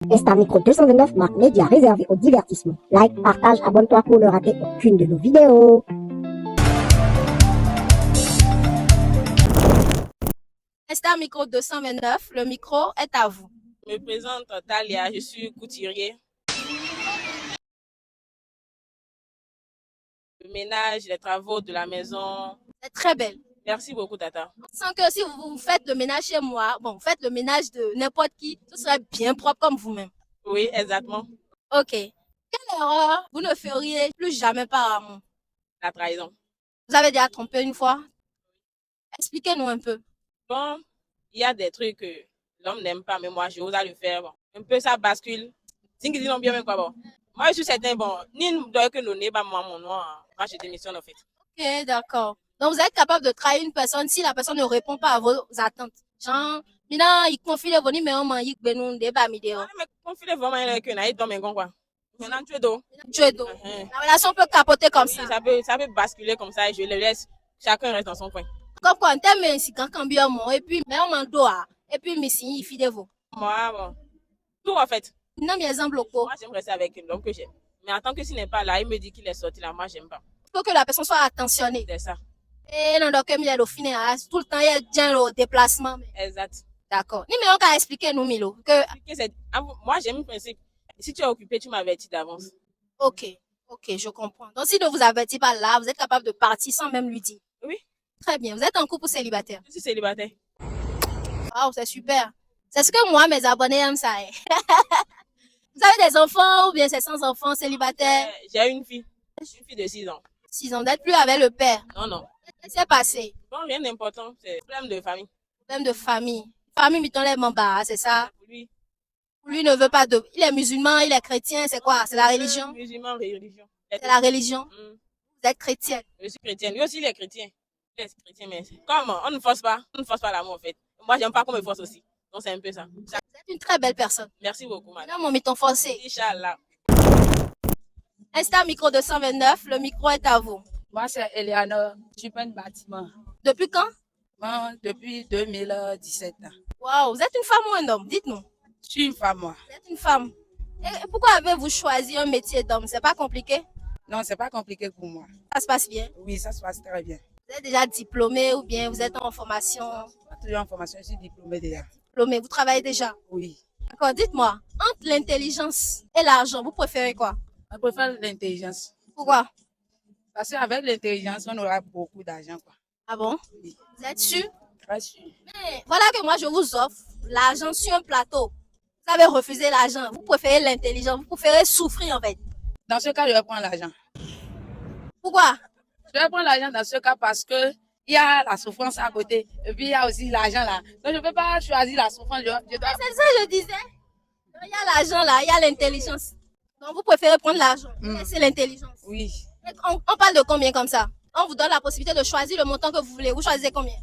Insta Micro 229 marque média réservé au divertissement. Like, partage, abonne-toi pour ne rater aucune de nos vidéos. Insta Micro 229, le micro est à vous. Je me présente Talia, je suis couturier. Le ménage, les travaux de la maison. C'est très belle. Merci beaucoup, Tata. Sans que si vous faites le ménage chez moi, bon, vous faites le ménage de n'importe qui, ce serait bien propre comme vous-même. Oui, exactement. Ok. Quelle erreur vous ne feriez plus jamais par amour? La trahison. Vous avez déjà trompé une fois? Expliquez-nous un peu. Bon, il y a des trucs que l'homme n'aime pas, mais moi, j'ose le faire. Bon. Un peu, ça bascule. C'est qu'ils disent bien, mais quoi, bon. Moi, je suis certain, bon, ni nous doit que nous n'est pas moi, mon nom, moi, je démissionne, en fait. Ok, d'accord. Donc, vous êtes capable de trahir une personne si la personne ne répond pas à vos attentes. Genre, maintenant, il confie les numéros, mais il peut nous débat, Mais confie vraiment, il est que naïf dans mes gons, quoi. Maintenant, tu es d'eau. Tu es d'eau. La relation peut capoter comme ça. Ça peut basculer comme ça et je le laisse. Chacun reste dans son coin. Comme quoi, on t'aime, si quand bien moi, et puis, mais on m'en doit, et puis, mais si, il fit de vous. Moi, bon. Tout, en fait. Non, mais exemple, loco. Moi, j'aime rester avec l'homme que j'aime. Mais en tant que s'il n'est pas là, il me dit qu'il est sorti là, moi, j'aime pas. Il faut que la personne soit attentionnée. C'est ça. Et non, donc, il y a le final, tout le temps, il y a déjà le déplacement. Exact. D'accord. Ni mais on va expliquer nous, Milo. Que... Moi, j'aime le principe. Si tu es occupé, tu m'avertis d'avance. Ok, je comprends. Donc, s'il ne vous avertit pas là, vous êtes capable de partir sans même lui dire. Oui. Très bien. Vous êtes en couple ou célibataire? Je suis célibataire. Waouh, c'est super. C'est ce que moi, mes abonnés aiment ça. Vous avez des enfants ou bien c'est sans enfants, célibataire? J'ai une fille de 6 ans. 6 ans, vous n'êtes plus avec le père? Non. Qu'est-ce qui s'est passé? Bon, rien d'important, c'est problème de famille. Problème de famille. Famille, mettons les membres, c'est ça? Lui. Lui ne veut pas de... Il est musulman, il est chrétien, c'est quoi? C'est la religion? Musulman, religion. C'est la religion? Vous êtes chrétienne? Je suis chrétienne. Lui aussi, il est chrétien. Il est chrétien, mais comment? On ne force pas l'amour, en fait. Moi, j'aime pas qu'on me force aussi. Donc, c'est un peu ça. Vous êtes une très belle personne. Merci beaucoup, madame. Non, mon miton forcé. Inch'Allah. Insta Micro 229, le micro est à vous. Moi, c'est Eleanor, je suis pas un bâtiment. Depuis quand? Moi, depuis 2017. Waouh, vous êtes une femme ou un homme? Dites-nous. Je suis une femme, moi. Vous êtes une femme. Et pourquoi avez-vous choisi un métier d'homme? C'est pas compliqué? Non, c'est pas compliqué pour moi. Ça se passe bien? Oui, ça se passe très bien. Vous êtes déjà diplômé ou bien vous êtes en formation? Pas toujours en formation, je suis diplômée déjà. Diplômé, vous travaillez déjà? Oui. D'accord, dites-moi, entre l'intelligence et l'argent, vous préférez quoi? Je préfère l'intelligence. Pourquoi? Parce qu'avec l'intelligence, on aura beaucoup d'argent, quoi. Ah bon? Oui. Vous êtes sûr? Très sûr. Mais voilà que moi je vous offre l'argent sur un plateau. Vous avez refusé l'argent, vous préférez l'intelligence, vous préférez souffrir en fait. Dans ce cas, je vais prendre l'argent. Pourquoi? Je vais prendre l'argent dans ce cas parce que il y a la souffrance à côté. Et puis, il y a aussi l'argent là. Donc, je ne peux pas choisir la souffrance. C'est ça que je disais. Il y a l'argent là, il y a l'intelligence. Donc, vous préférez prendre l'argent, c'est l'intelligence. Oui. On parle de combien comme ça? On vous donne la possibilité de choisir le montant que vous voulez. Vous choisissez combien?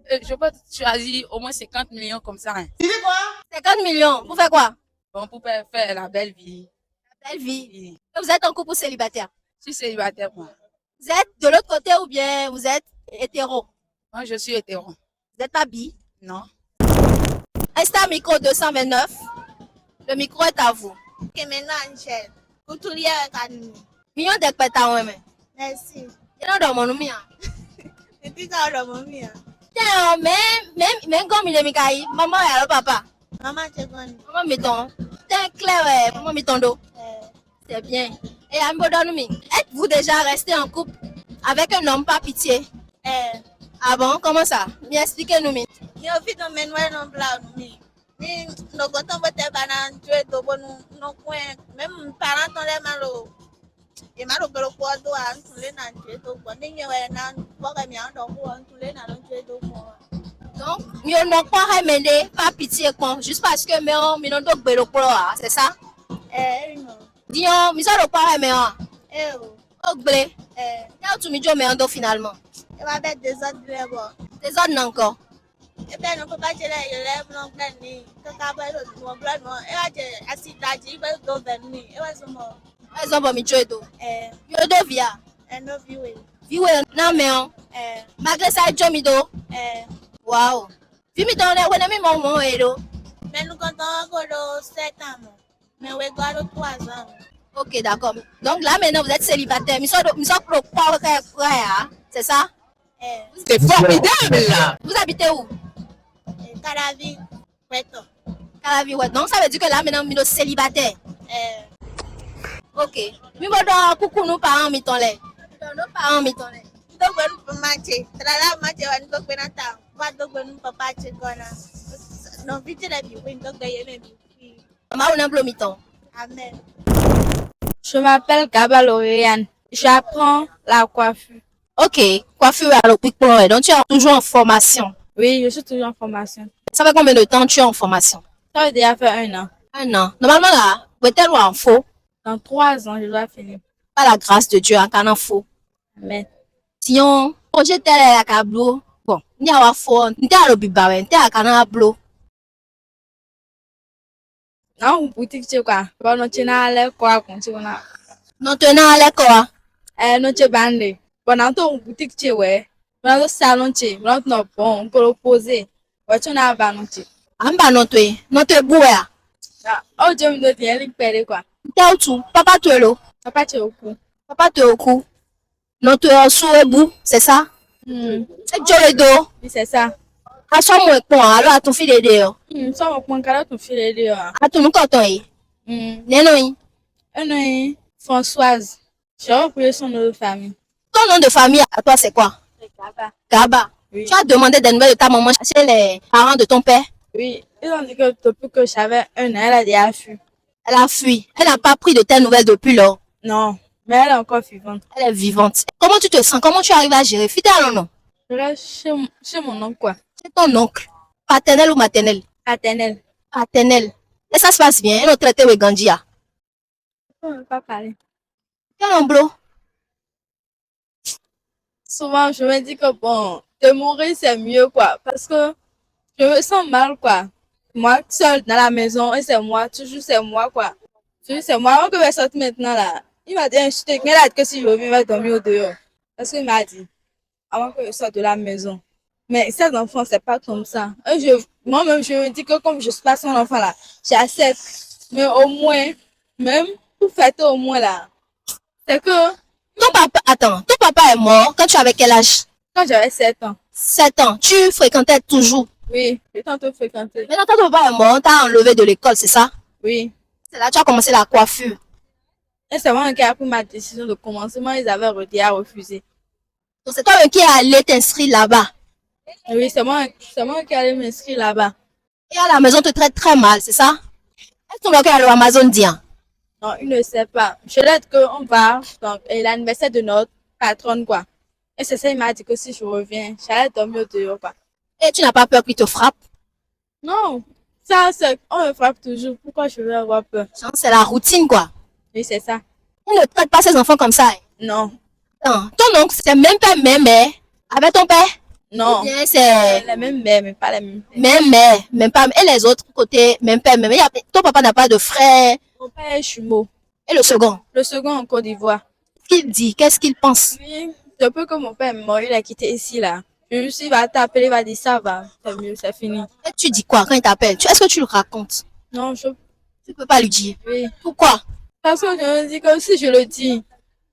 Je peux choisir au moins 50 millions comme ça. Hein. Tu dis quoi? 50 millions. Vous faites quoi? Bon, pour faire la belle vie. La belle vie. Oui. Vous êtes en couple ou célibataire? Je suis célibataire, moi. Vous êtes de l'autre côté ou bien vous êtes hétéro? Moi, je suis hétéro. Vous n'êtes pas bi? Non. Insta Micro 229. Le micro est à vous. Ok, maintenant, Angèle. Couturière avec Annie. Mignon d'Ekpeta, ouais, mais. Merci. Il y a dans mon mien. Et puis, ça, on va me Tiens, même comme il est Mikaï, maman et le papa. Maman, tu es bonne. Maman, mettons. Tiens, Claire, ouais, maman, mettons d'eau. C'est bien. Et êtes-vous déjà resté en couple avec un homme par pitié? Ah bon, comment ça? Expliquez-nous. Ni au fait, on mène non blanc, ni nos gâteaux votent banane, tu es de bon, non coin, même parents ont les malos. Et malo que le poids doit en tous les nains, tu es de bon, ni ouais, nan, pour que m'y en donne en tous les nains, tu es de bon. Donc, nous n'avons pas remené par pitié, juste parce que nous n'avons pas de l'eau, c'est ça? Non. Disons, nous n'avons pas remené. Oh. Blé. Tu me dis finalement. Il va mettre des autres blés, bon. Des autres encore. Et bien, on ne peut pas tirer les lèvres, non, ni que cabelle, non, blanc, non. Et là, j'ai assis là, j'ai eu deux vernis. Et là, c'est mort. Elles ont pas mis de dos. Yo do via. No viewing. Viwe na me on. Malgré ça, Jomi do. Wow. Vimi do le wena mi mo mo edo. Mais Mais nous comptons encore 7 ans. Mais on regarde 3 ans. Ok, d'accord. Donc là, maintenant, vous êtes célibataire. C'est ça? C'est formidable là. Vous habitez où? Caravi, Puerto. Calavi, ouais. Donc ça veut dire que là, maintenant, vous êtes célibataire. Ok. Mais bon, coucou, nos parents, mis ton lait. Nos parents, mis ton lait. Donc, on peut matcher. Là, matcher, on peut faire un temps. Pas de bon, on peut pas matcher. Non, vite, la vie, on peut gagner. Maman, on a un mis ton. Amen. Je m'appelle Gaba Lauriane. J'apprends la coiffure. Ok. Coiffure à l'hôpital. Donc tu es toujours en formation. Oui, je suis toujours en formation. Ça fait combien de temps tu es en formation? Ça veut déjà faire 1 an. 1 an. Normalement, là, vous êtes en faux. Dans 3 ans, je dois finir. Par la grâce de Dieu, en canant faux. Amen. Sinon, projet tel est à Cablo. Bon, ni à faux, ni à l'obibawe, ni à canal blo. Non, boutique, c'est quoi? Bon, non, tu n'as l'air quoi, quand tu n'as. Non, tu n'as l'air quoi? Non, tu es bandé. Bon, dans ton boutique, tu es, ouais. Bon, dans ton salon, tu es. Bon, non, bon, on peut l'opposer. Ouais, tu n'as pas, non, tu es. Amba non tu es boué. Oh, Dieu me donne rien, il perd quoi. T'es où tu? Papa tu es là. Papa, tu es au cou. Papa tu es au cou. Non tu es sous et bout, c'est ça? C'est Dieu le dos. Oui, c'est ça. À son moins point, alors à ton fil de dehors. Ça va prendre quand ton filet dehors. À ton canton yi. Nénon yi. Un an, Françoise. J'ai repris son nom de famille. Ton nom de famille à toi c'est quoi? C'est Gaba. Gaba. Oui. Tu as demandé des nouvelles de ta maman chez les parents de ton père? Oui, ils ont dit que depuis que j'avais 1 an, elle a déjà fui. Elle a fui. Elle n'a pas pris de tes nouvelles depuis lors. Non, mais elle est encore vivante. Elle est vivante. Comment tu te sens? Comment tu arrives à gérer? Fidèle ou non? Je reste chez mon oncle, quoi. C'est ton oncle. Paternel ou maternel? Paternelle. Paternel. Et ça se passe bien. Elle a traité avec Gandia. On ne peut pas parler. Quel omblo? Souvent, je me dis que bon, de mourir, c'est mieux, quoi. Parce que je me sens mal, quoi. Moi, seule dans la maison, et c'est moi, toujours c'est moi, quoi. Toujours c'est moi. Avant que je vais sortir maintenant, là, il m'a dit, insulté, il a dit que si je reviens, il va dormir au dehors. Parce qu'il m'a dit, avant que je sorte de la maison. Mais ces enfants, c'est pas comme ça. Moi-même, je me dis que comme je suis pas son enfant, là, j'accepte. Mais au moins, même, pour fêter au moins, là, c'est que Ton papa, attends, ton papa est mort quand tu avais quel âge? quand j'avais 7 ans, 7 ans. Tu fréquentais toujours. oui, j'ai tantôt fréquenté. Maintenant, quand ton papa est mort, t'as enlevé de l'école, c'est ça? Oui. C'est là que tu as commencé la coiffure. Et c'est moi qui a pris ma décision de commencement, ils avaient refusé. Donc, c'est toi qui es allé t'inscrire là-bas. Oui, c'est moi qui allais m'inscrire là-bas. Et à la maison, te traite très mal, c'est ça? Est-ce qu'on va aller à Amazonien? Non, il ne sait pas. Je lui ai dit qu'on va, donc, et l'anniversaire de notre patronne, quoi. Et c'est ça, il m'a dit que si je reviens, j'allais dormir au dehors, quoi. Et tu n'as pas peur qu'il te frappe? Non, ça, c'est, on me frappe toujours. Pourquoi je vais avoir peur? Genre, c'est la routine, quoi. Oui, c'est ça. Il ne traite pas ses enfants comme ça. Hein. Non, Non, ton oncle, c'est même pas même mère avec ton père? non. Ou bien c'est Les mêmes mères, mais pas les mêmes. même mère, même pas. Et les autres côtés, même père, même. Ton papa n'a pas de frère. Mon père est jumeau. Et le second, Le second en Côte d'Ivoire. qu'est-ce qu'il dit? Qu'est-ce qu'il pense? Oui, depuis que mon père est mort, il a quitté ici, là. Je me suis dit, il va t'appeler, il va dire, ça va, c'est mieux, c'est fini. Et tu dis quoi quand il t'appelle? Est-ce que tu le racontes? Non, Tu peux pas lui dire. oui. Pourquoi? Parce que je me dis que si je le dis,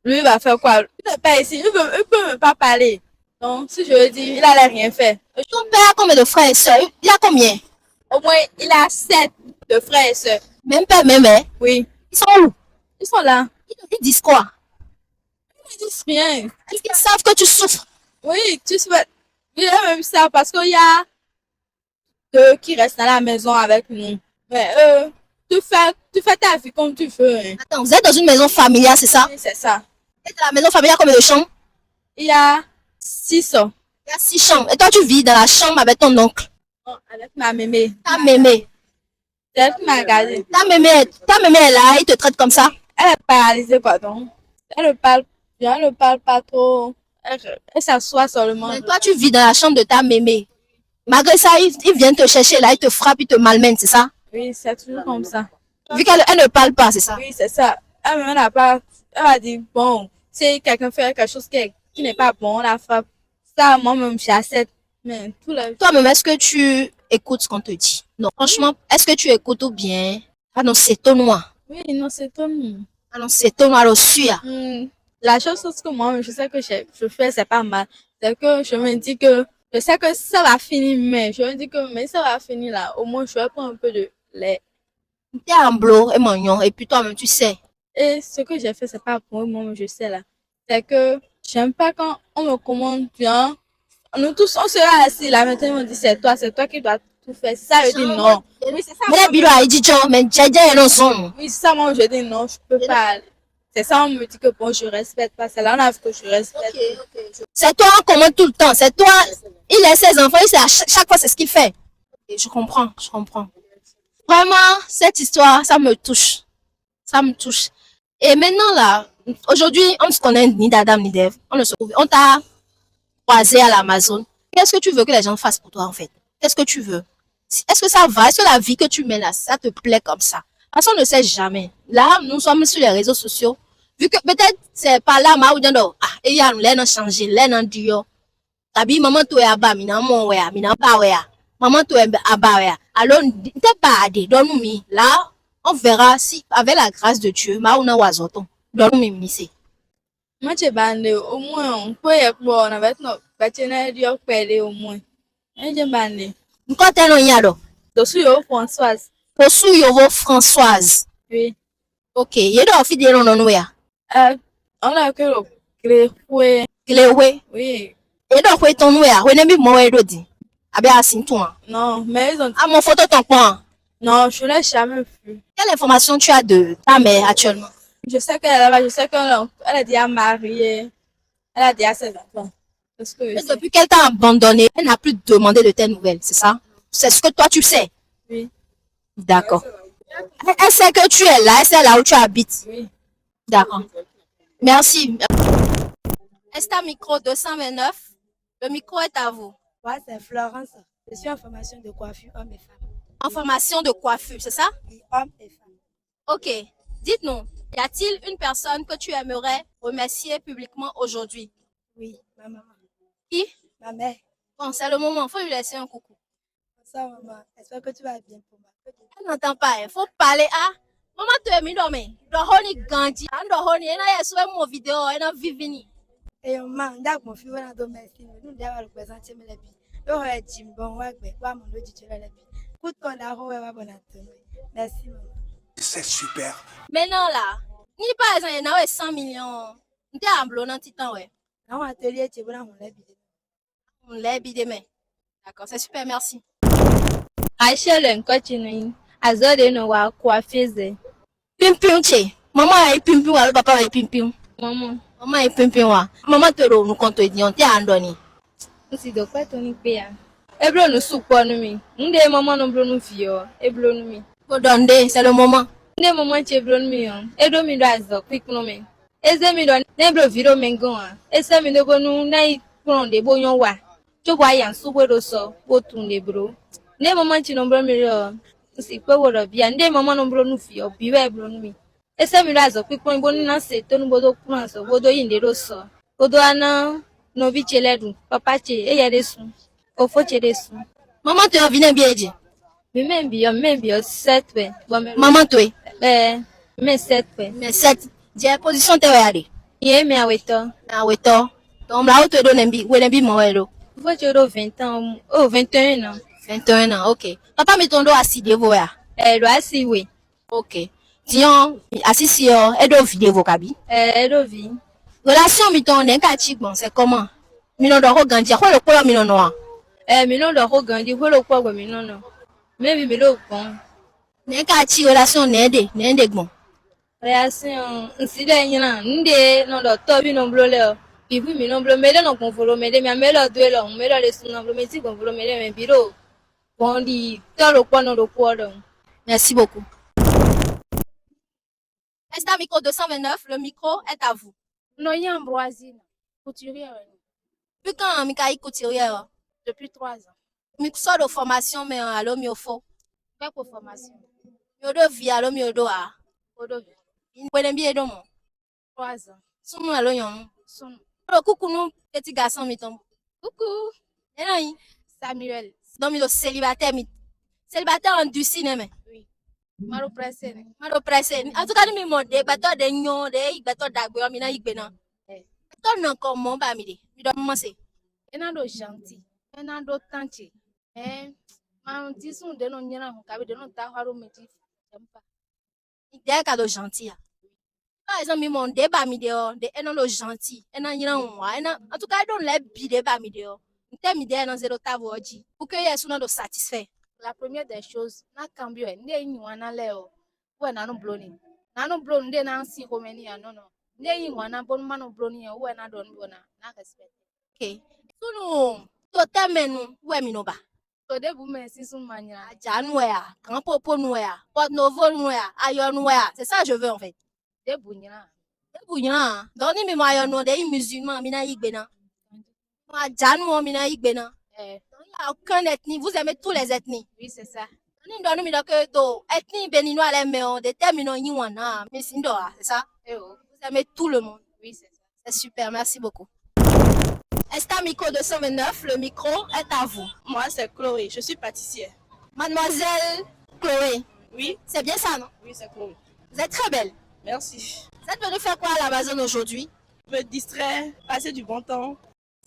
lui, il va faire quoi? Il n'est pas ici, il peut même pas parler. Donc, si je le dis, il n'allait rien faire. Ton père a combien de frères et sœurs? Il a combien? Au moins, il a 7 de frères et sœurs. Même père, même mère. Oui, Ils sont où? ils sont là. Ils disent quoi? Ils disent rien. Est-ce qu'ils savent que tu souffres? Oui, tu sais, il y a même ça parce qu'il y a deux qui restent dans la maison avec nous. Mais tu fais ta vie comme tu veux. Hein. Attends, vous êtes dans une maison familiale, c'est ça? Oui, c'est ça. Et dans la maison familiale, combien de chambres? Il y a 6 ans. Il y a 6 chambres. Et toi, tu vis dans la chambre avec ton oncle. Avec ma mémé. Ta mémé. C'est elle qui m'a regardé. Ta mémé est là, il te traite comme ça. Elle est paralysée, quoi, donc. Elle ne parle pas trop. Elle s'assoit seulement. Mais toi, tu vis dans la chambre de ta mémé. Malgré ça, ils viennent te chercher là, ils te frappent, ils te malmènent, c'est ça? Oui, c'est toujours comme ça. Vu qu'elle ne parle pas, c'est ça? Oui, c'est ça. Elle n'a pas. Elle a dit, bon, si quelqu'un fait quelque chose qui n'est pas bon, on la frappe. Ça, moi-même, j'accepte. Mais tout la Toi-même, est-ce que tu écoutes ce qu'on te dit? Non, franchement, est-ce que tu écoutes ou bien? Ah non, c'est ton noir. Oui, non, c'est tout. Ah non, c'est ton noir aussi. La chose que moi, je sais que je fais, c'est pas mal. C'est que je me dis que je sais que ça va finir, mais je me dis que mais ça va finir là. Au moins, je vais prendre un peu de lait. T'es en blo et mignon, et puis toi-même, tu sais. Et ce que j'ai fait, c'est pas pour moi, je sais là. C'est que j'aime pas quand on me commande bien. Nous tous, on sera assis là, maintenant, on dit c'est toi qui dois tout faire. Ça, je dis non. Oui, c'est ça. Mais les bilo a dit, mais Djadja, ils sont. Oui, c'est ça, moi, je dis non, je peux pas. C'est ça, on me dit que bon, je respecte pas. C'est là, on a vu que je respecte. C'est toi, on commande tout le temps. C'est toi, il a ses enfants, il sait à chaque fois, c'est ce qu'il fait. Et je comprends, je comprends. Vraiment, cette histoire, ça me touche. Ça me touche. Et maintenant, là, aujourd'hui, on ne se connaît ni d'Adam ni d'Ève. On ne se trouve. On t'a croisé à l'Amazon. Qu'est-ce que tu veux que les gens fassent pour toi, en fait? Qu'est-ce que tu veux? Est-ce que ça va? Est-ce que la vie que tu mènes là, ça te plaît comme ça? Parce qu'on ne sait jamais. Là, nous sommes sur les réseaux sociaux. Vu que peut-être c'est pas là, ma ou bien ah, et y a nous l'en changé, l'en dit yo. Tabi maman to ya ba, mina mon wea, mina ba wea. Maman to ya ba wea. Alors, t'es pas adé, donne-nous là. On verra si, avec la grâce de Dieu, ma ou na wazoton. Donne-nous mi. Moi, je bande, au moins, on peut y être bon avec nos partenaires, Dieu peut au moins. Et je bande. Quand t'es non yado. Dessus, yo, Françoise. Posu yovo Françoise. Oui. Ok, yedo ofi de non wea. On a que le gré, Glewe. oui. Yedo kwe ton wea. We nembi mo wedo di. Abe asin toi. Non, mais ils ont Ah, mon photo ton point. non, je l'ai jamais vu. Quelle information tu as de ta mère actuellement? Je sais qu'elle est là, je sais qu'elle est déjà mariée. Elle a déjà ses enfants. Parce que Et depuis qu'elle t'a abandonné, elle n'a plus demandé de tes nouvelles, c'est ça? C'est ce que toi tu sais? oui, D'accord. Elle sait que tu es là, elle sait là où tu habites. oui. D'accord. Merci. Esta micro 229, le micro est à vous. Moi, c'est Florence. Je suis en formation de coiffure hommes et femmes. En formation de coiffure, c'est ça? Oui, hommes et femmes. Ok. Dites-nous, y a-t-il une personne que tu aimerais remercier publiquement aujourd'hui? Oui, ma maman. Qui? Ma mère. Bon, c'est le moment, faut lui laisser un coucou. Bonsoir, maman. J'espère que tu vas bien pour moi. Elle n'entend pas, il faut parler à. Maman, tu es mis dormi. Dohoni Gandhi. Dohoni, elle a souhaité mon vidéo, elle a vivini. Et maman, d'accord, mon fils, on a domestique. Nous devons représenter mes lapis. Le roi Jim, bon, ouais, mon lodi, tu l'as lapis. Coup de qu'on a roué, va bon attendre. Merci, maman. C'est super. Maintenant là, ni par exemple, il y a 100 millions. Tu es en blonde, tu t'en ouais. Dans l'atelier, tu es bon, on l'a vidé. On l'a bidé, d'accord, c'est super, merci. Aisha len continue. Azode no wa coiffeuse. Pim pim, tché. Maman est pim pim, alors papa est pim pim. Maman, Maman est pim pim, wa. Maman te rend nous compte, tu es andoni. si do pas ton pea. Eblo no supo no mi. Nde maman no blo no fio. Eblo no mi. Godonde, c'est le moment. Nde maman che blo no mi on. Edo mi do azo quick no me. Eze mi do ne blo viro mengo an. Ese mi do go no nai pron de boyon wa. Jo wa yan subo do so, wo tunde bro. Nde maman che no blo mi ro. Si pe wo do bia. Nde maman no blo no fio. Biwe blo no mi. Ese mi do azo quick pon bo ni na se to no bodo kuran so, bodo yinde do so. Bodo ana no bi cheledu. Papa che e ya de sun. Ofo che de sun. Maman te vient bien dit. Même bien 7 ouais. Bon mais Maman te est. mais 7 ouais. Mais cette, j'ai position te regarder. Yé mais aweto. Ah ouais, toi. Donc là, où te donne un bi, où est mon héros? Faut que tu 20 ans. Oh 21 ans. 21 ans, ok. Papa met ton dos assis de vous, ya. Doit si oui. Ok. Tiens, assis sur, et de vidéo kabi. Rovi. Relation miton d'un kachik, bon, c'est comment? Minon de regandia, quoi le quoi minon noir? Minon de regandi, faut le quoi minon non. Même mais le bon. D'un kachik relation n'ende bon. Relation si de yina nde non do to bi non blo le. Bi bu mi non blo me le non confolo me de mi me lo dwe lo me lo le sun non blo me ti confolo me le me biro. Bon di to lo kwa non do kwa do. Merci beaucoup. Esta micro 229, le micro est à vous. Noyer Ambroisine, couturière. Puis quand Mikaï couturière, Depuis 3 ans. micro de formation, mais alors mieux faut. Quelle pour formation? Mieux de vie, alors mieux de a. Odovi. Il peut bien de moi. 3 ans. Son alors yon. Son. Alors coucou nous, petit garçon miton. Coucou. Et non, Samuel. donc, il est célibataire, célibataire en du cinéma. Maro pressé. Maro pressé. En tout cas, nous m'ont dit, bateau de nyon, de bateau d'agbo, mina igbena. Bateau non comme mon ba midi. Mi doit commencer. Enando gentil. Enando tanti. Ma disons de non nyana kabe de non ta haro meti. Il est cadeau gentil. Par exemple, mi m'ont dit ba midi de enando gentil. Enan nyana moi. En tout cas, don't let be de ba midi. N'te midi en zéro tavoji. Pour que yes on satisfait. La première des choses, na cambio nde nywana leo. Wa na no bloni. Na no bloni nde na si komeni ya no. Nde nywana bon mano bloni ya wa na don bona. Na respect. Okay. So no to temenu we mi no ba. To de bu me si sun manya. Aja nou ya, grand popo nou ya, porte novo nou ya, ayon nou ya. C'est ça que je veux en fait. De bu nyana. De bouillant. Donc ni mi mo ayon nou de musulman mina igbena. Aja nou mina igbena. Il n'y a aucun ethnie. Vous aimez tous les ethnies. Oui, c'est ça. Nous donnons mi que to ethnie béninois les meilleurs déterminons yiwana. Mais c'est ça. Vous aimez tout le monde. Oui, c'est ça. C'est super. Merci beaucoup. Esta Micro 229, le micro est à vous. Moi, c'est Chloé. Je suis pâtissière. Mademoiselle Chloé. Oui. C'est bien ça, non? Oui, c'est Chloé. Vous êtes très belle. Merci. Vous êtes venue faire quoi à l'Amazon aujourd'hui? Me distraire, passer du bon temps.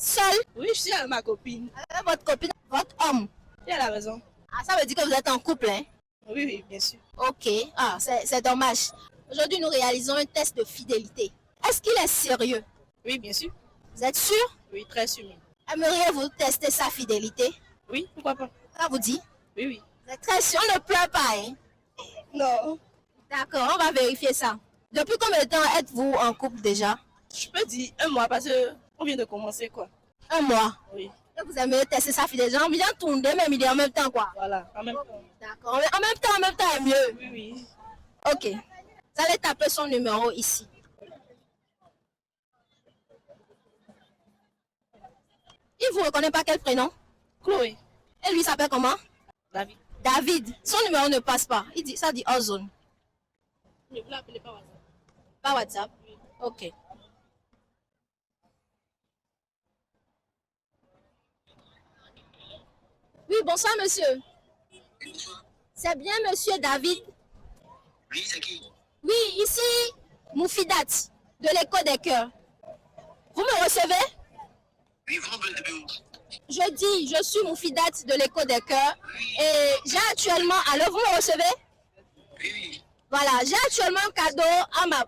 Seule? Oui, je suis avec ma copine. Avec votre copine, votre homme? Et à la maison. Ah, ça veut dire que vous êtes en couple, hein? Oui, oui, bien sûr. Ok. Ah, c'est dommage. Aujourd'hui, nous réalisons un test de fidélité. Est-ce qu'il est sérieux? Oui, bien sûr. Vous êtes sûr? Oui, très sûr. Aimeriez-vous tester sa fidélité? Oui, pourquoi pas? Ça vous dit? Oui, oui. Vous êtes très sûr? On ne pleure pas, hein? Non. D'accord, on va vérifier ça. Depuis combien de temps êtes-vous en couple déjà? Je peux dire 1 mois parce qu'on vient de commencer, quoi. 1 mois? Oui. Et vous aimeriez tester sa fidélité? On vient tourner, mais il est en même temps, quoi. Voilà, en même temps. D'accord. En même temps est mieux. Oui, oui. Ok. Vous allez taper son numéro ici. Il ne vous reconnaît pas quel prénom? Chloé. Et lui s'appelle comment? David. David. Son numéro ne passe pas. Ça dit hors zone. Mais vous l'appelez pas WhatsApp? Pas WhatsApp? Oui. Ok. Oui, bonsoir monsieur. Bonsoir. C'est bien monsieur David? Oui, c'est qui? Oui, ici Moufidat de l'écho des cœurs. Vous me recevez? Oui, vous m'appelez depuis où? Je dis, je suis Moufidat de l'écho des cœurs et j'ai actuellement, alors vous me recevez? Oui, oui. Voilà, j'ai actuellement un cadeau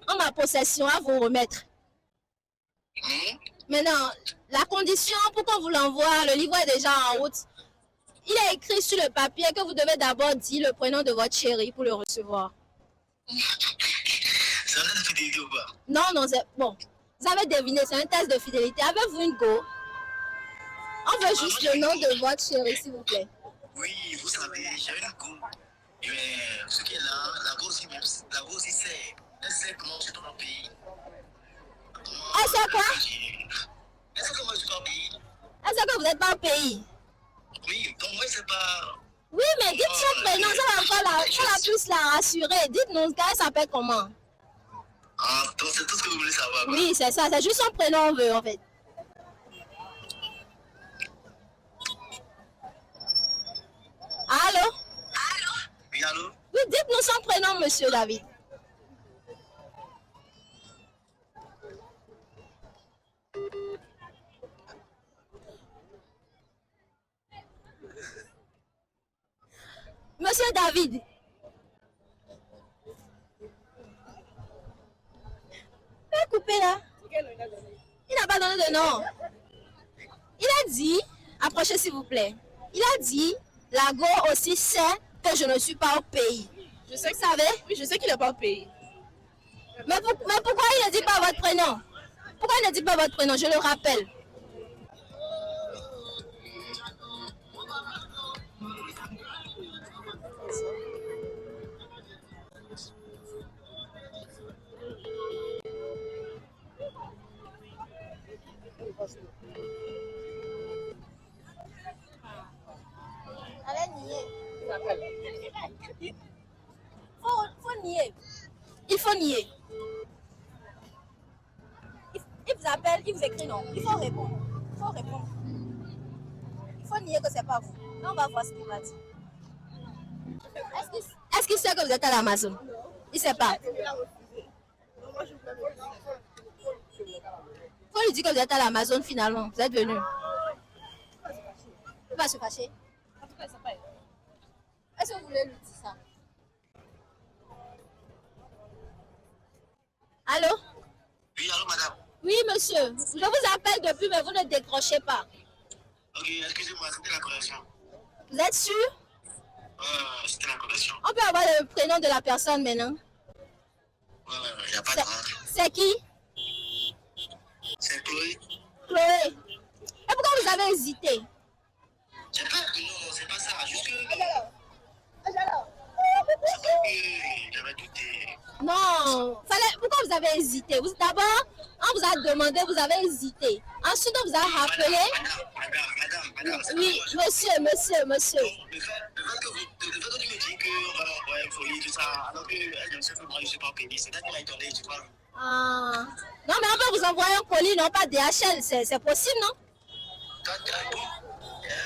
en ma possession à vous remettre. Maintenant, la condition pour qu'on vous l'envoie, le livre est déjà en route. Il est écrit sur le papier que vous devez d'abord dire le prénom de votre chéri pour le recevoir. C'est un test de fidélité ou pas? Non, non, c'est bon. Vous avez deviné, c'est un test de fidélité. Avez-vous une go? On veut juste le nom de votre chéri, s'il vous plaît. Oui, vous savez, j'ai une go. Mais ce qui est là, la go aussi, c'est. Elle sait comment je suis dans mon pays. Elle sait quoi? Elle sait comment je suis dans mon pays. Elle sait que vous n'êtes pas au pays. Oui, donc moi, c'est pas. Oui, mais dites son prénom, ça va plus la rassurer. Dites-nous, elle s'appelle comment? Ah, donc c'est tout ce que vous voulez savoir. Quoi. Oui, c'est ça, c'est juste son prénom, on veut en fait. Allô? Allô? Oui, allô? Oui, dites-nous son prénom, monsieur David. Monsieur David. Coupé là. Il n'a pas donné de nom. Il a dit, approchez s'il vous plaît. Il a dit, la go aussi sait que je ne suis pas au pays. Je sais Vous savez? Oui, je sais qu'il n'est pas au pays. Mais pourquoi il ne dit pas votre prénom? Pourquoi il ne dit pas votre prénom? Je le rappelle. Allez nier. Faut nier. Il faut nier. Il vous appelle, il vous écrit non. Il faut répondre. Il faut répondre. faut nier que c'est pas vous. On va voir ce qu'il va dire. Est-ce qu'il sait que vous êtes à l'Amazon? Il sait pas. Faut lui dire que vous êtes à l'Amazon finalement. Vous êtes venu. Il va se fâcher. Est-ce que vous voulez lui dire ça? Allô? Oui, allô, madame. Oui, monsieur. Je vous appelle depuis, mais vous ne décrochez pas. Ok, excusez-moi, c'était la connexion. Vous êtes sûr? C'était la connexion. On peut avoir le prénom de la personne maintenant? Ouais, il n'y a pas de problème. C'est qui? C'est Chloé. Chloé. Et pourquoi vous avez hésité? C'est pas... Non, c'est pas ça. Juste que... J'avais douté. Non. Pourquoi vous avez hésité? D'abord, on vous a demandé, vous avez hésité. Ensuite, on vous a rappelé. Madame. Oui, monsieur. Le fait que tu me dis qu'on va l'envoyer une folie, tout ça, alors qu'elle ne sait pas, moi, je ne suis pas pédé. C'est là qu'elle a étonné, tu vois. Ah. Non, mais on peut vous envoyer un colis, non pas DHL. C'est possible, non?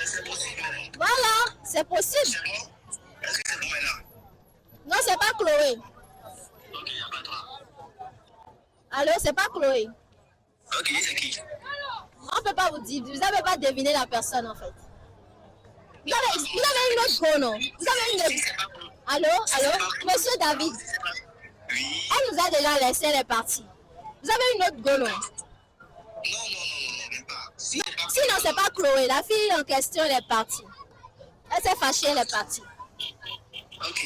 C'est possible. Voilà, c'est possible. C'est bon? Est-ce que c'est bon maintenant? Non, c'est pas Chloé. Ok, il n'y a pas de problème. Allô, c'est pas Chloé. Ok, c'est qui? On ne peut pas vous dire. Vous n'avez pas deviné la personne, en fait. Vous avez une autre go, non? Vous avez une autre... Allô? Monsieur David. Oui. Elle nous a déjà laissé, elle est partie. Vous avez une autre go, non? Non, même pas. Sinon, c'est pas Chloé. La fille en question, elle est partie. Elle s'est fâchée, elle est partie. Ok.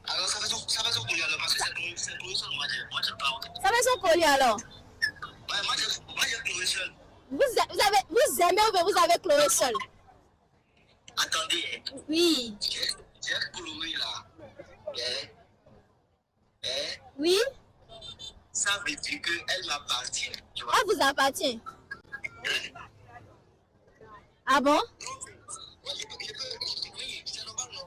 Alors, ça fait son colis alors, parce que c'est Chloé seul, moi, j'aime pas. Ça fait son colis alors? Ouais, moi, j'aime Chloé seul. Vous aimez ou vous avez Chloé seule? Attendez. Oui. J'ai Chloé là. Oui? Ça veut dire qu'elle m'appartient. Tu vois? Elle vous appartient. Ah bon? Oui, c'est normal, non?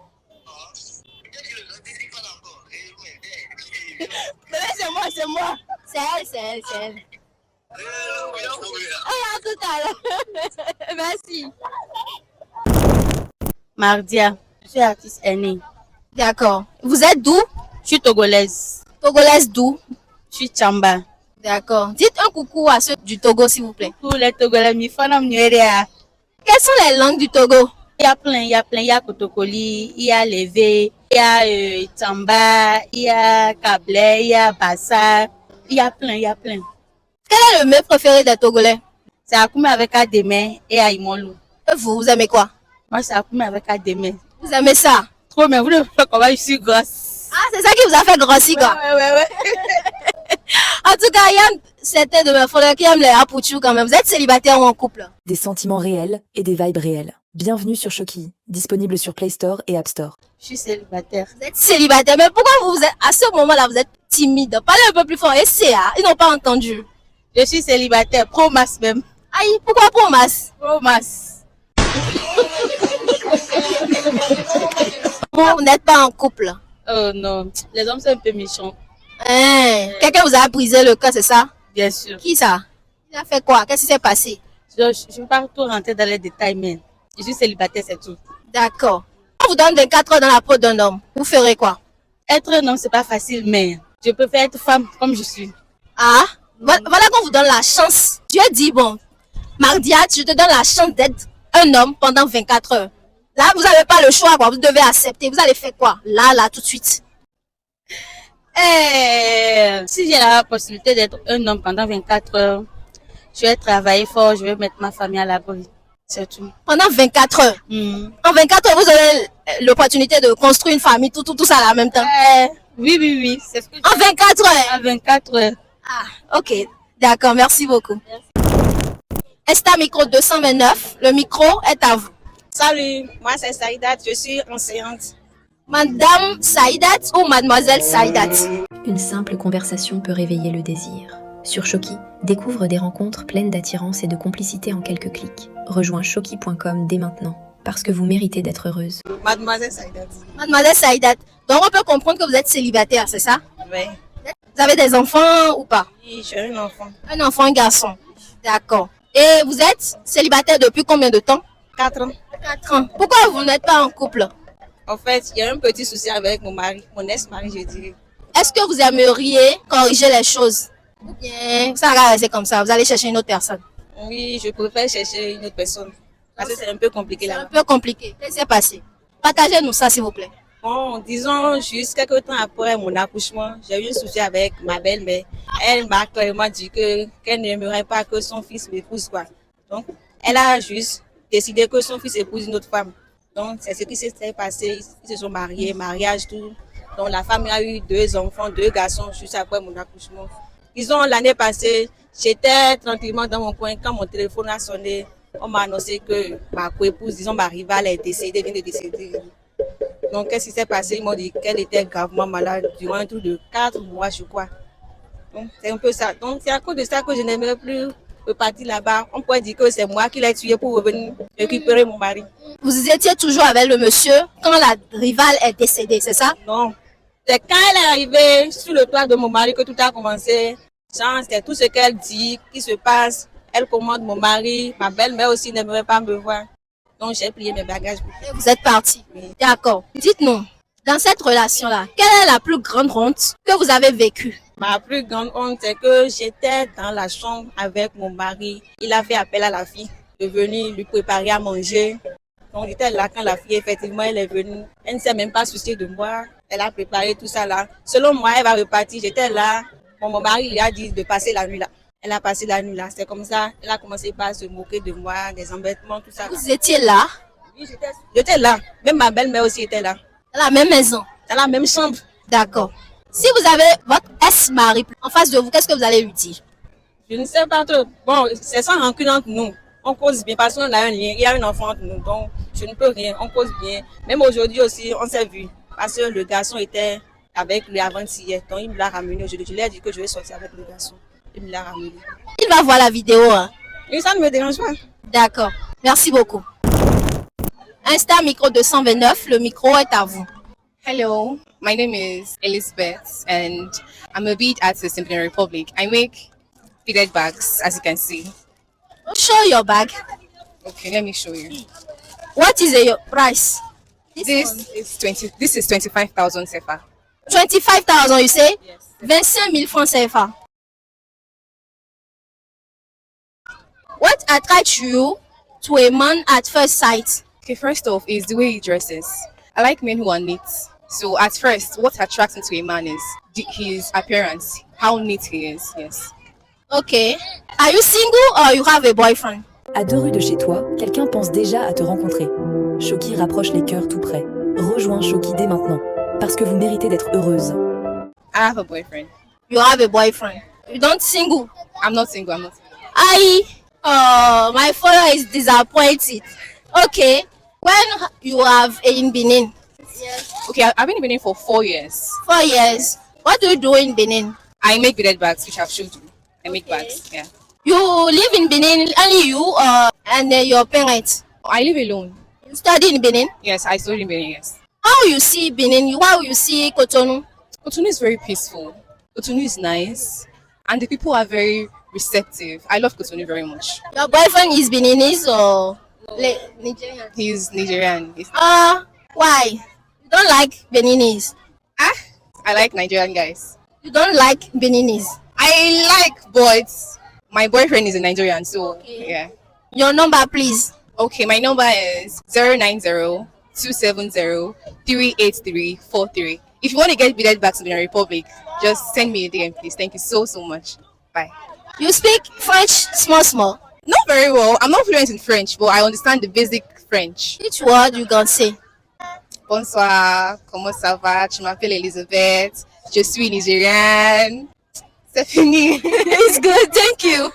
Mais c'est moi. C'est elle. À tout à l'heure. Merci. Mardia, je suis artiste aînée. D'accord. Vous êtes d'où? Je suis togolaise. Togolaise d'où? Je suis Tchamba. D'accord. Dites un coucou à ceux du Togo, s'il vous plaît. Pour les Togolais, quelles sont les langues du Togo? Il y a plein. Il y a Kotokoli, il y a Levé, il y a Tchamba, il y a Kablé, il y a Bassa. Il y a plein. Quel est le mets préféré des Togolais? C'est Akoumé avec Ademé et Aïmolou. Et vous aimez quoi? Moi, c'est Akoumé avec Ademé. Vous aimez ça? Trop, mais vous ne savez pas comment je suis grosse. Ah, c'est ça qui vous a fait grossir, quoi? Ouais. En tout cas, il y a certains de mes frères qui aiment les apouchou quand même. Vous êtes célibataire ou en couple? Des sentiments réels et des vibes réelles. Bienvenue sur Choki, disponible sur Play Store et App Store. Je suis célibataire. Vous êtes célibataire, mais pourquoi vous êtes, à ce moment-là, vous êtes timide? Parlez un peu plus fort, essayez, ils n'ont pas entendu. Je suis célibataire, pro-masse même. Aïe, pourquoi pro-masse? Pro-masse. Vous n'êtes pas en couple? Oh non, les hommes sont un peu méchants. Quelqu'un vous a brisé le cœur, c'est ça? Bien sûr. Qui ça? Il a fait quoi? Qu'est-ce qui s'est passé? Je ne vais pas tout rentrer dans les détails, mais je suis célibataire, c'est tout. D'accord. On vous donne 24 heures dans la peau d'un homme. Vous ferez quoi? Être un homme, c'est pas facile, mais je préfère être femme comme je suis. Ah, voilà qu'on vous donne la chance. Dieu dit, bon, Mardia, je te donne la chance d'être un homme pendant 24 heures. Là, vous n'avez pas le choix, quoi. Vous devez accepter. Vous allez faire quoi? Là, tout de suite. Si j'ai la possibilité d'être un homme pendant 24 heures, je vais travailler fort, je vais mettre ma famille à l'abri. C'est tout. Pendant 24 heures? En 24 heures, vous aurez l'opportunité de construire une famille, tout ça à la même temps? Oui. C'est ce que en 24 heures? En 24 heures. Ah, ok. D'accord, merci beaucoup. Esta Micro 229, le micro est à vous. Salut, moi c'est Saïdat, je suis enseignante. Madame Saïdat ou Mademoiselle Saïdat? Une simple conversation peut réveiller le désir. Sur Choki, découvre des rencontres pleines d'attirance et de complicité en quelques clics. Rejoins choki.com dès maintenant, parce que vous méritez d'être heureuse. Mademoiselle Saïdat. Mademoiselle Saïdat, donc on peut comprendre que vous êtes célibataire, c'est ça? Oui. Vous avez des enfants ou pas? Oui, j'ai un enfant. Un enfant, un garçon. D'accord. Et vous êtes célibataire depuis combien de temps? 4 ans. 4 ans. Pourquoi vous n'êtes pas en couple? En fait, il y a un petit souci avec mon mari, mon ex-mari, je dirais. Est-ce que vous aimeriez corriger les choses? Ou bien ça va rester comme ça, vous allez chercher une autre personne? Oui, je préfère chercher une autre personne. Parce que c'est un peu compliqué C'est là. un peu compliqué. Qu'est-ce qui s'est passé? Partagez-nous ça, s'il vous plaît. Bon, disons, juste quelques temps après mon accouchement, j'ai eu un souci avec ma belle-mère. Elle m'a clairement dit qu'elle n'aimerait pas que son fils m'épouse, quoi. Donc, elle a juste décidé que son fils épouse une autre femme. Donc, c'est ce qui s'est passé. Ils se sont mariés, mariage, tout. Donc, la femme a eu 2 enfants, 2 garçons, juste après mon accouchement. Disons, l'année passée, j'étais tranquillement dans mon coin quand mon téléphone a sonné. On m'a annoncé que ma coépouse, disons, ma rivale est décédée, vient de décéder. Donc, qu'est-ce qui s'est passé? Ils m'ont dit qu'elle était gravement malade durant un tour de 4 mois, je crois. Donc, c'est un peu ça. Donc, c'est à cause de ça que je n'aimerais plus repartir là-bas. On pourrait dire que c'est moi qui l'ai tué pour revenir récupérer mon mari. Vous étiez toujours avec le monsieur quand la rivale est décédée, c'est ça? Non. C'est quand elle est arrivée sur le toit de mon mari que tout a commencé. C'est tout ce qu'elle dit qui se passe. Elle commande mon mari. Ma belle-mère aussi n'aimerait pas me voir. Donc, j'ai plié mes bagages. Et vous êtes parti. Oui. D'accord. Dites-nous, dans cette relation-là, quelle est la plus grande honte que vous avez vécue? Ma plus grande honte, c'est que j'étais dans la chambre avec mon mari. Il a fait appel à la fille de venir lui préparer à manger. Donc, j'étais là quand la fille, effectivement, elle est venue. Elle ne s'est même pas souciée de moi. Elle a préparé tout ça là. Selon moi, elle va repartir. J'étais là. Bon, mon mari lui a dit de passer la nuit là. Elle a passé la nuit là. C'est comme ça. Elle a commencé par se moquer de moi, des embêtements, tout ça. Vous étiez là? Oui, j'étais là. Même ma belle-mère aussi était là. Dans la même maison? Dans la même chambre. D'accord. Si vous avez votre ex-mari en face de vous, qu'est-ce que vous allez lui dire? Je ne sais pas trop. Bon, c'est sans rancune entre nous. On cause bien parce qu'on a un lien. Il y a un enfant entre nous. Donc, je ne peux rien. On cause bien. Même aujourd'hui aussi, on s'est vu. Parce que le garçon était avec lui avant-hier. Donc, il me l'a ramené aujourd'hui. Je lui ai dit que je vais sortir avec le garçon. Il me l'a ramené. Il va voir la vidéo, hein? Et ça ne me dérange pas. D'accord. Merci beaucoup. Insta Micro 229, le micro est à vous. Hello, my name is Elizabeth and I'm a bead artist in Benin Republic. I make beaded bags, as you can see. Show your bag. Okay, let me show you. What is your price? This is 25,000 CFA. 25,000, you say? Yes. 25 000 francs CFA. What attracts you to a man at first sight? Okay, first off is the way he dresses. I like men who are neat. So at first, what attracts me to a man is his appearance, how neat he is, yes. Okay. Are you single or you have a boyfriend? À 2 rues de chez toi, quelqu'un pense déjà à te rencontrer. Shoki rapproche les cœurs tout près. Rejoins Shoki dès maintenant, parce que vous méritez d'être heureuse. I have a boyfriend. You have a boyfriend. You don't single? I'm not single, I'm not single. Oh, my father is disappointed. Okay. When you have in Benin? Yes. Okay, I've been in Benin for 4 years. 4 years. What do you do in Benin? I make beaded bags, which I've showed you. I make bags, yeah. You live in Benin, only you and your parents? I live alone. You study in Benin? Yes, I study in Benin, yes. How you see Benin? How you see Cotonou? Cotonou is very peaceful. Cotonou is nice. And the people are very receptive. I love Cotonou very much. Your boyfriend is Beninese or Nigerian? He's Nigerian. Why? You don't like Beninese? I like Nigerian guys. You don't like Beninese? I like, but my boyfriend is a Nigerian, so yeah. Your number, please. Okay, my number is 090-270-38343. If you want to get beaded bags in the Republic, just send me a DM, please. Thank you so much. Bye. You speak French small? Not very well. I'm not fluent in French, but I understand the basic French. Which word you gonna say? Bonsoir, comment ça va? Je m'appelle Elizabeth. Je suis Nigériane. C'est fini. It's good, thank you.